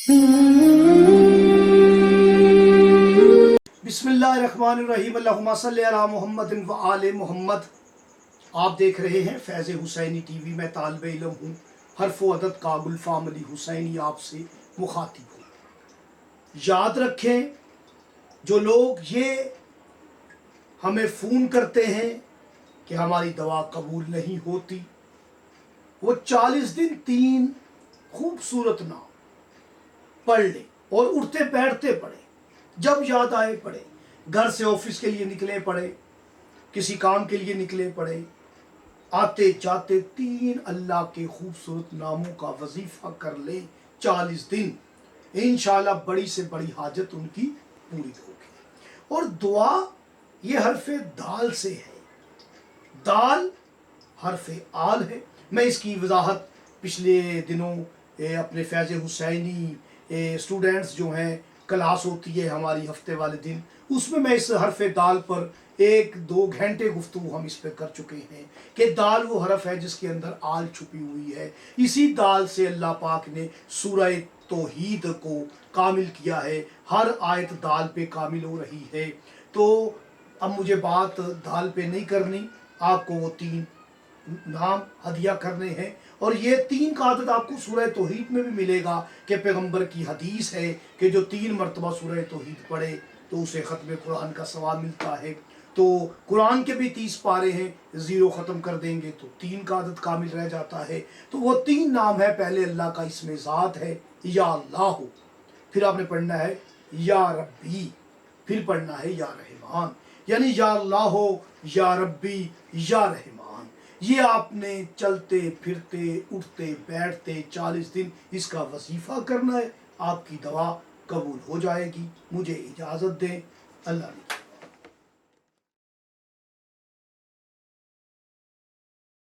बिस्मिल्लाहिर्रहमानिर्रहीम अल्लाहुम्मा सल्ली अला मुहम्मद व आले मोहम्मद। आप देख रहे हैं फैज़ हुसैनी टीवी। मैं तालिब इल्म हूँ, हरफ व अदद का गुलफाम अली हुसैनी आपसे मुखातिब हूँ। याद रखें, जो लोग ये हमें फ़ोन करते हैं कि हमारी दवा कबूल नहीं होती, वो 40 दिन 3 खूबसूरत नाम पढ़ लें और उठते बैठते पढ़े, जब याद आए पढ़े। घर से ऑफिस के लिए निकले पढ़े, किसी काम के लिए निकले पढ़े, आते जाते 3 अल्लाह के खूबसूरत नामों का वजीफा कर ले 40 दिन। इंशाल्लाह बड़ी से बड़ी हाजत उनकी पूरी होगी। और दुआ ये हरफे दाल से है, दाल हरफे आल है। मैं इसकी वजाहत पिछले दिनों अपने फैज़ हुसैनी स्टूडेंट्स जो हैं, क्लास होती है हमारी हफ्ते वाले दिन, उसमें मैं इस हरफ दाल पर 1-2 घंटे गुफ्तगू हम इस पे कर चुके हैं कि दाल वो हरफ है जिसके अंदर आल छुपी हुई है। इसी दाल से अल्लाह पाक ने सूरह तौहीद को कामिल किया है। हर आयत दाल पे कामिल हो रही है। तो अब मुझे बात दाल पे नहीं करनी, आपको वो 3 नाम हदिया करने हैं। और ये 3 का आदत आपको सूरह तौहीद में भी मिलेगा कि पैगंबर की हदीस है कि जो 3 मरतबा सूरह तौहीद पढ़े तो उसे ख़त्म कुरान का सवाब मिलता है। तो कुरान के भी 30 पारे हैं, 0 ख़त्म कर देंगे तो 3 का आदत कामिल रह जाता है। तो वो 3 नाम है, पहले अल्लाह का इसमें ज़ात है या अल्लाह, फिर आपने पढ़ना है या रब्बी, फिर पढ़ना है या रहमान, यानी या अल्लाह हो, या रब्बी, या रहमान। ये आपने चलते फिरते उठते बैठते 40 दिन इसका वजीफा करना है, आपकी दवा कबूल हो जाएगी। मुझे इजाज़त दें। अल्लाह ने